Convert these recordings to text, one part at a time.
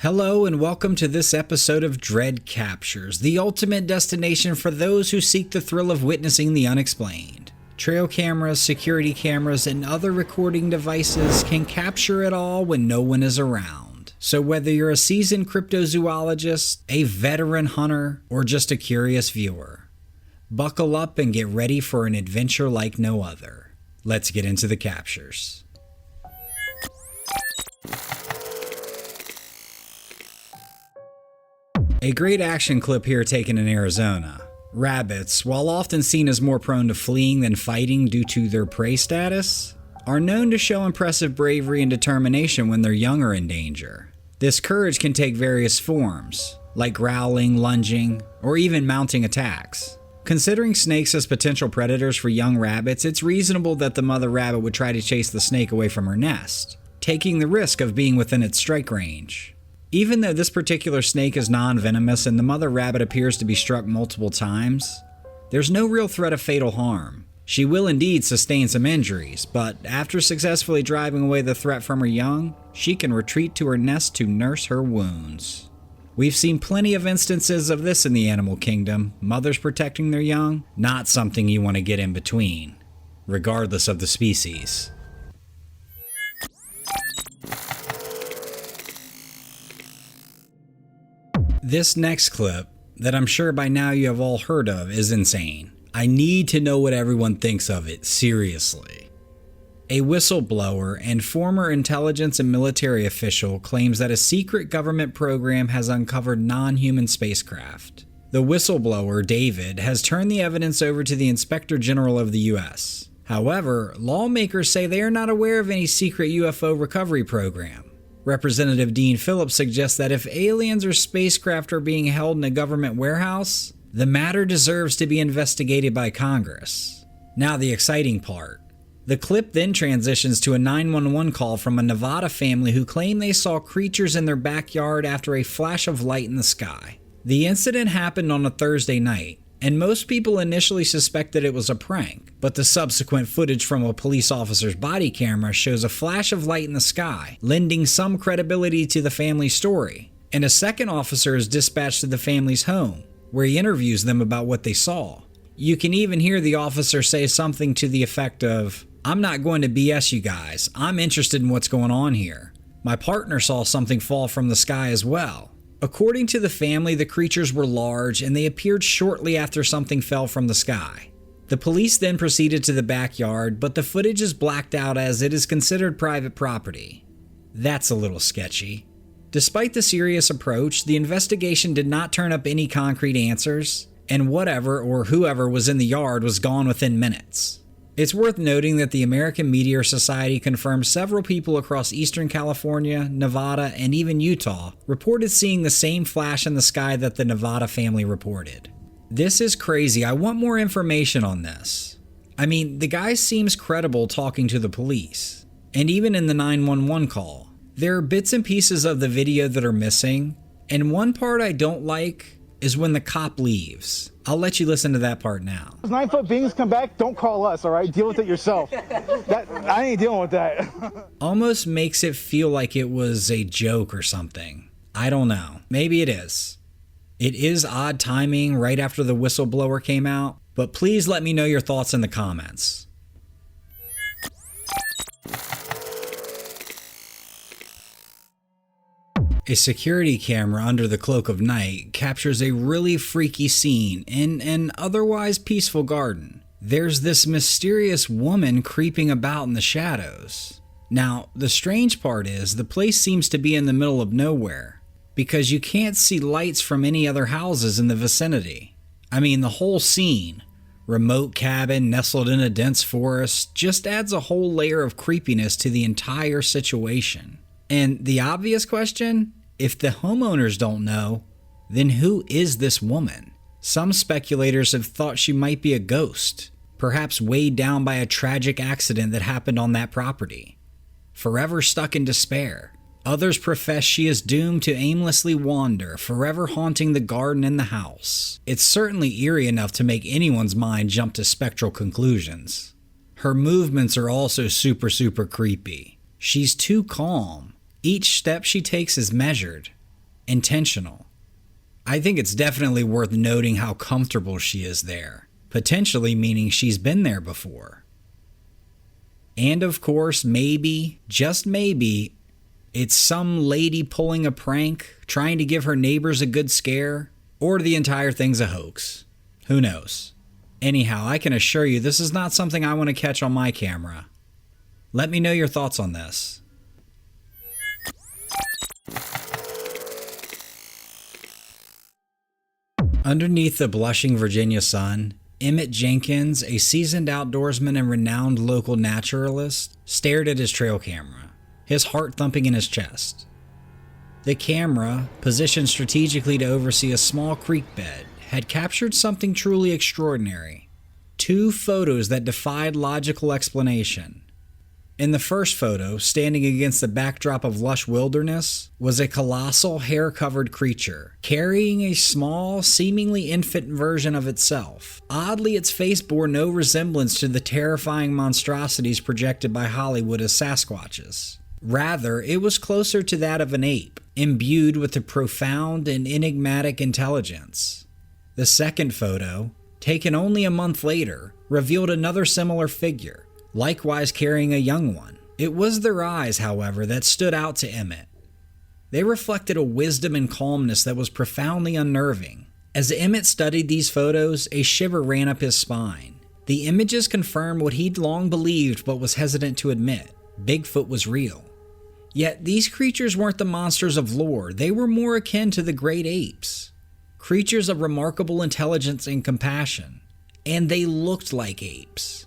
Hello and welcome to this episode of Dread Captures, the ultimate destination for those who seek the thrill of witnessing the unexplained. Trail cameras, security cameras, and other recording devices can capture it all when no one is around. So whether you're a seasoned cryptozoologist, a veteran hunter, or just a curious viewer, buckle up and get ready for an adventure like no other. Let's get into the captures. A great action clip here taken in Arizona. Rabbits, while often seen as more prone to fleeing than fighting due to their prey status, are known to show impressive bravery and determination when their young are in danger. This courage can take various forms, like growling, lunging, or even mounting attacks. Considering snakes as potential predators for young rabbits, it's reasonable that the mother rabbit would try to chase the snake away from her nest, taking the risk of being within its strike range. Even though this particular snake is non-venomous and the mother rabbit appears to be struck multiple times, there's no real threat of fatal harm. She will indeed sustain some injuries, but after successfully driving away the threat from her young, she can retreat to her nest to nurse her wounds. We've seen plenty of instances of this in the animal kingdom, mothers protecting their young, not something you want to get in between, regardless of the species. This next clip, that I'm sure by now you have all heard of, is insane. I need to know what everyone thinks of it, seriously. A whistleblower and former intelligence and military official claims that a secret government program has uncovered non-human spacecraft. The whistleblower, David, has turned the evidence over to the Inspector General of the U.S. However, lawmakers say they are not aware of any secret UFO recovery program. Representative Dean Phillips suggests that if aliens or spacecraft are being held in a government warehouse, the matter deserves to be investigated by Congress. Now the exciting part. The clip then transitions to a 911 call from a Nevada family who claim they saw creatures in their backyard after a flash of light in the sky. The incident happened on a Thursday night, and most people initially suspected it was a prank, but the subsequent footage from a police officer's body camera shows a flash of light in the sky, lending some credibility to the family's story. And a second officer is dispatched to the family's home, where he interviews them about what they saw. You can even hear the officer say something to the effect of, "I'm not going to BS you guys, I'm interested in what's going on here. My partner saw something fall from the sky as well." According to the family, the creatures were large and they appeared shortly after something fell from the sky. The police then proceeded to the backyard, but the footage is blacked out as it is considered private property. That's a little sketchy. Despite the serious approach, the investigation did not turn up any concrete answers, and whatever or whoever was in the yard was gone within minutes. It's worth noting that the American Meteor Society confirmed several people across Eastern California, Nevada, and even Utah reported seeing the same flash in the sky that the Nevada family reported. This is crazy. I want more information on this. I mean, the guy seems credible talking to the police. And even in the 911 call, there are bits and pieces of the video that are missing, and one part I don't like is when the cop leaves. I'll let you listen to that part now. Those 9-foot beings come back, don't call us, all right? Deal with it yourself. I ain't dealing with that. Almost makes it feel like it was a joke or something. I don't know. Maybe it is. It is odd timing right after the whistleblower came out, but please let me know your thoughts in the comments. A security camera under the cloak of night captures a really freaky scene in an otherwise peaceful garden. There's this mysterious woman creeping about in the shadows. Now, the strange part is the place seems to be in the middle of nowhere, because you can't see lights from any other houses in the vicinity. I mean, the whole scene, remote cabin nestled in a dense forest, just adds a whole layer of creepiness to the entire situation. And the obvious question? If the homeowners don't know, then who is this woman? Some speculators have thought she might be a ghost, perhaps weighed down by a tragic accident that happened on that property. Forever stuck in despair. Others profess she is doomed to aimlessly wander, forever haunting the garden and the house. It's certainly eerie enough to make anyone's mind jump to spectral conclusions. Her movements are also super creepy. She's too calm. Each step she takes is measured. intentional. I think it's definitely worth noting how comfortable she is there, potentially meaning she's been there before. And of course, maybe, just maybe, it's some lady pulling a prank, trying to give her neighbors a good scare, or the entire thing's a hoax. Who knows? Anyhow, I can assure you this is not something I want to catch on my camera. Let me know your thoughts on this. Underneath the blushing Virginia sun, Emmett Jenkins, a seasoned outdoorsman and renowned local naturalist, stared at his trail camera, his heart thumping in his chest. The camera, positioned strategically to oversee a small creek bed, had captured something truly extraordinary. 2 photos that defied logical explanation. In the first photo, standing against the backdrop of lush wilderness, was a colossal hair-covered creature, carrying a small, seemingly infant version of itself. Oddly, its face bore no resemblance to the terrifying monstrosities projected by Hollywood as Sasquatches. Rather, it was closer to that of an ape, imbued with a profound and enigmatic intelligence. The second photo, taken only a month later, revealed another similar figure, likewise carrying a young one. It was their eyes, however, that stood out to Emmett. They reflected a wisdom and calmness that was profoundly unnerving. As Emmett studied these photos, a shiver ran up his spine. The images confirmed what he'd long believed but was hesitant to admit: Bigfoot was real. Yet these creatures weren't the monsters of lore, they were more akin to the great apes. Creatures of remarkable intelligence and compassion. And they looked like apes.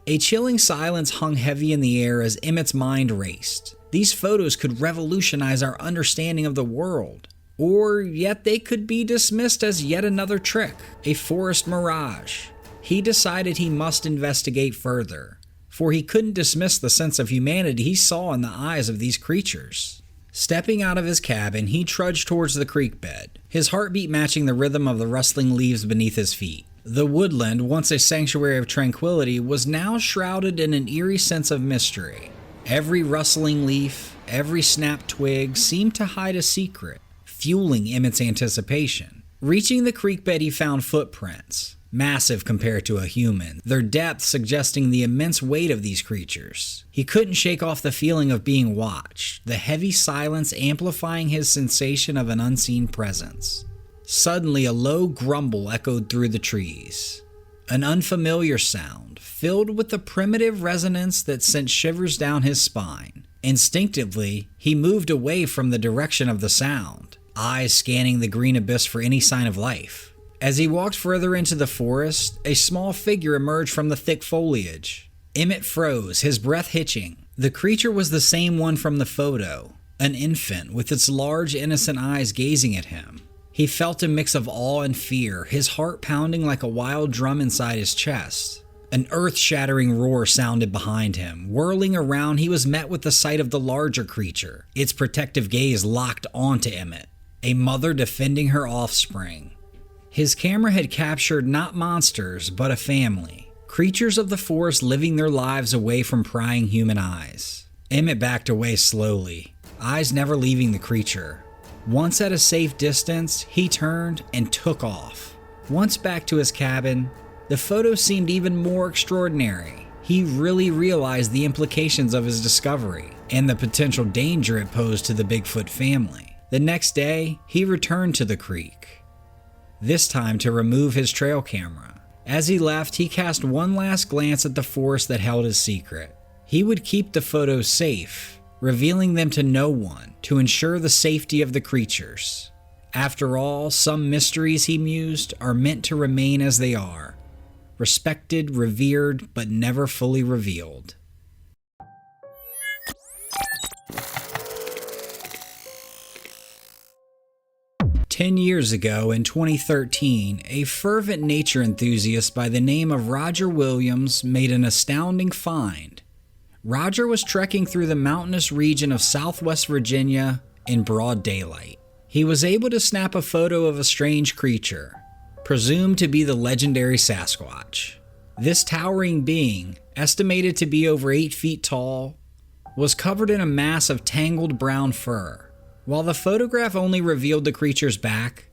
A chilling silence hung heavy in the air as Emmett's mind raced. These photos could revolutionize our understanding of the world. Or yet they could be dismissed as yet another trick, a forest mirage. He decided he must investigate further, for he couldn't dismiss the sense of humanity he saw in the eyes of these creatures. Stepping out of his cabin, he trudged towards the creek bed, his heartbeat matching the rhythm of the rustling leaves beneath his feet. The woodland, once a sanctuary of tranquility, was now shrouded in an eerie sense of mystery. Every rustling leaf, every snapped twig seemed to hide a secret, fueling Emmett's anticipation. Reaching the creek bed, he found footprints, massive compared to a human, their depth suggesting the immense weight of these creatures. He couldn't shake off the feeling of being watched, the heavy silence amplifying his sensation of an unseen presence. Suddenly, a low grumble echoed through the trees. An unfamiliar sound, filled with a primitive resonance that sent shivers down his spine. Instinctively, he moved away from the direction of the sound, eyes scanning the green abyss for any sign of life. As he walked further into the forest, a small figure emerged from the thick foliage. Emmett froze, his breath hitching. The creature was the same one from the photo, an infant with its large, innocent eyes gazing at him. He felt a mix of awe and fear, his heart pounding like a wild drum inside his chest. An earth-shattering roar sounded behind him. Whirling around, he was met with the sight of the larger creature, its protective gaze locked onto Emmett, a mother defending her offspring. His camera had captured not monsters, but a family. Creatures of the forest living their lives away from prying human eyes. Emmett backed away slowly, eyes never leaving the creature. Once at a safe distance, he turned and took off. Once back to his cabin, the photo seemed even more extraordinary. He really realized the implications of his discovery and the potential danger it posed to the Bigfoot family. The next day, he returned to the creek, this time to remove his trail camera. As he left, he cast one last glance at the forest that held his secret. He would keep the photos safe, revealing them to no one to ensure the safety of the creatures. After all, some mysteries, he mused, are meant to remain as they are, respected, revered, but never fully revealed. Ten years ago, in 2013, a fervent nature enthusiast by the name of Roger Williams made an astounding find. Roger was trekking through the mountainous region of southwest Virginia in broad daylight. He was able to snap a photo of a strange creature, presumed to be the legendary Sasquatch. This towering being, estimated to be over 8 feet tall, was covered in a mass of tangled brown fur. While the photograph only revealed the creature's back,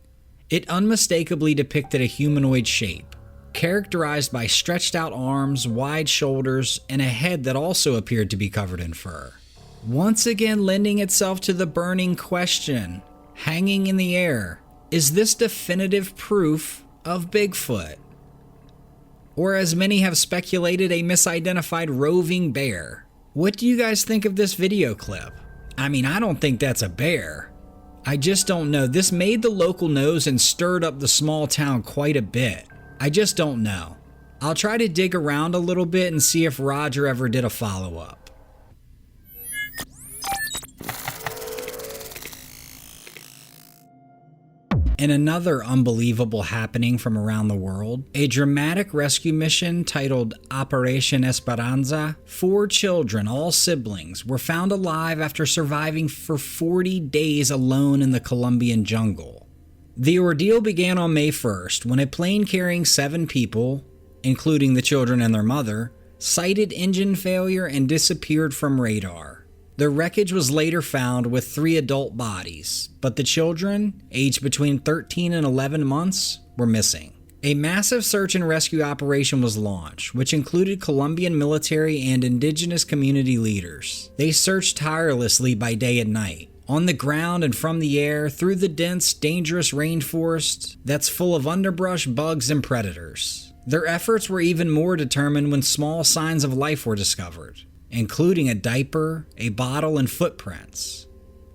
it unmistakably depicted a humanoid shape, characterized by stretched out arms, wide shoulders, and a head that also appeared to be covered in fur. Once again lending itself to the burning question, hanging in the air, is this definitive proof of Bigfoot? Or as many have speculated, a misidentified roving bear? What do you guys think of this video clip? I mean, I don't think that's a bear. I just don't know. This made the local news and stirred up the small town quite a bit. I just don't know. I'll try to dig around a little bit and see if Roger ever did a follow-up. In another unbelievable happening from around the world, a dramatic rescue mission titled Operation Esperanza, 4 children, all siblings, were found alive after surviving for 40 days alone in the Colombian jungle. The ordeal began on May 1st when a plane carrying 7 people, including the children and their mother, cited engine failure and disappeared from radar. The wreckage was later found with 3 adult bodies, but the children, aged between 13 and 11 months, were missing. A massive search and rescue operation was launched, which included Colombian military and indigenous community leaders. They searched tirelessly by day and night, on the ground and from the air, through the dense, dangerous rainforest that's full of underbrush, bugs, and predators. Their efforts were even more determined when small signs of life were discovered, including a diaper, a bottle, and footprints.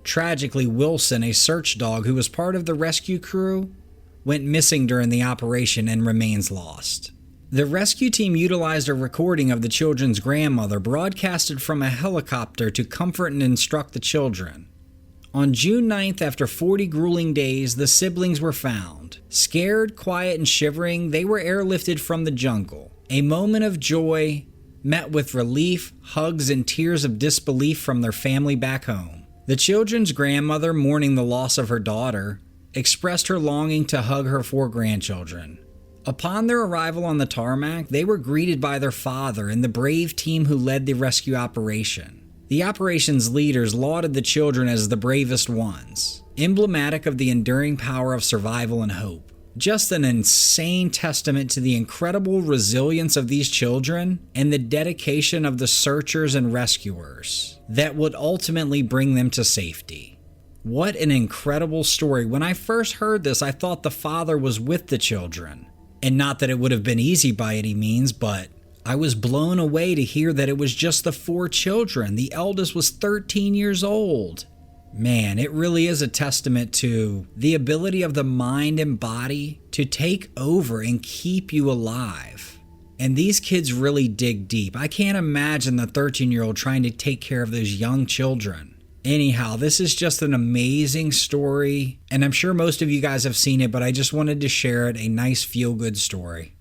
Tragically, Wilson, a search dog who was part of the rescue crew, went missing during the operation and remains lost. The rescue team utilized a recording of the children's grandmother broadcasted from a helicopter to comfort and instruct the children. On June 9th, after 40 grueling days, the siblings were found. Scared, quiet, and shivering, they were airlifted from the jungle. A moment of joy met with relief, hugs, and tears of disbelief from their family back home. The children's grandmother, mourning the loss of her daughter, expressed her longing to hug her 4 grandchildren. Upon their arrival on the tarmac, they were greeted by their father and the brave team who led the rescue operation. The operation's leaders lauded the children as the bravest ones, emblematic of the enduring power of survival and hope. Just an insane testament to the incredible resilience of these children and the dedication of the searchers and rescuers that would ultimately bring them to safety. What an incredible story. When I first heard this, I thought the father was with the children. And not that it would have been easy by any means, but I was blown away to hear that it was just the 4 children. The eldest was 13 years old. Man, it really is a testament to the ability of the mind and body to take over and keep you alive. And these kids really dig deep. I can't imagine the 13-year-old trying to take care of those young children. Anyhow, this is just an amazing story, and I'm sure most of you guys have seen it, but I just wanted to share it, a nice feel-good story.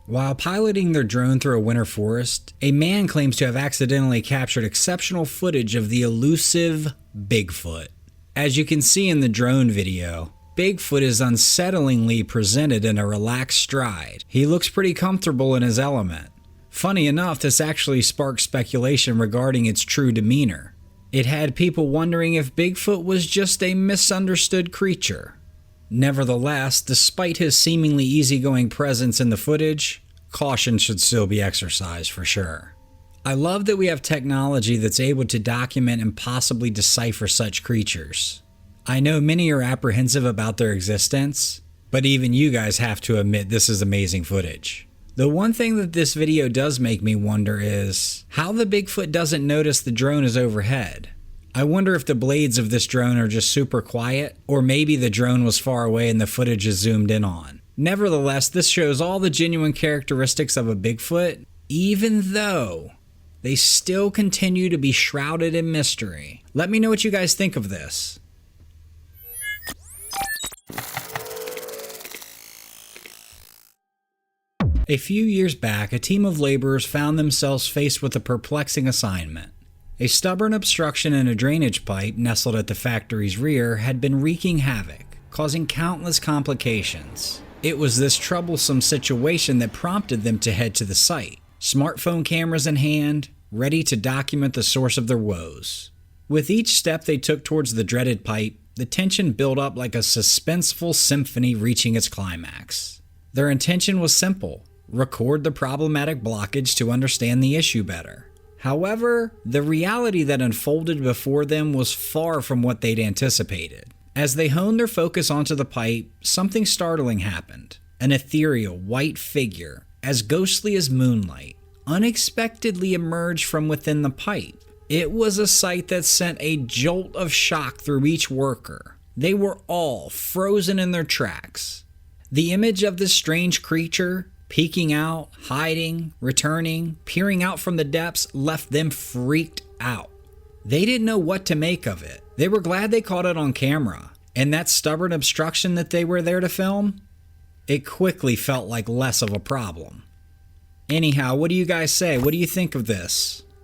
While piloting their drone through a winter forest, a man claims to have accidentally captured exceptional footage of the elusive Bigfoot. As you can see in the drone video, Bigfoot is unsettlingly presented in a relaxed stride. He looks pretty comfortable in his element. Funny enough, this actually sparked speculation regarding its true demeanor. It had people wondering if Bigfoot was just a misunderstood creature. Nevertheless, despite his seemingly easygoing presence in the footage, caution should still be exercised for sure. I love that we have technology that's able to document and possibly decipher such creatures. I know many are apprehensive about their existence, but even you guys have to admit this is amazing footage. The one thing that this video does make me wonder is how the Bigfoot doesn't notice the drone is overhead. I wonder if the blades of this drone are just super quiet, or maybe the drone was far away and the footage is zoomed in on. Nevertheless, this shows all the genuine characteristics of a Bigfoot, even though they still continue to be shrouded in mystery. Let me know what you guys think of this. A few years back, a team of laborers found themselves faced with a perplexing assignment. A stubborn obstruction in a drainage pipe nestled at the factory's rear had been wreaking havoc, causing countless complications. It was this troublesome situation that prompted them to head to the site. smartphone cameras in hand, ready to document the source of their woes. With each step they took towards the dreaded pipe, the tension built up like a suspenseful symphony reaching its climax. Their intention was simple: record the problematic blockage to understand the issue better. However, the reality that unfolded before them was far from what they'd anticipated. As they honed their focus onto the pipe, something startling happened. An ethereal, white figure, as ghostly as moonlight, unexpectedly emerged from within the pipe. It was a sight that sent a jolt of shock through each worker. They were all frozen in their tracks. The image of this strange creature, peeking out, hiding, returning, peering out from the depths, left them freaked out. They didn't know what to make of it. They were glad they caught it on camera, and that stubborn obstruction that they were there to film, it quickly felt like less of a problem. Anyhow, what do you guys say? What do you think of this?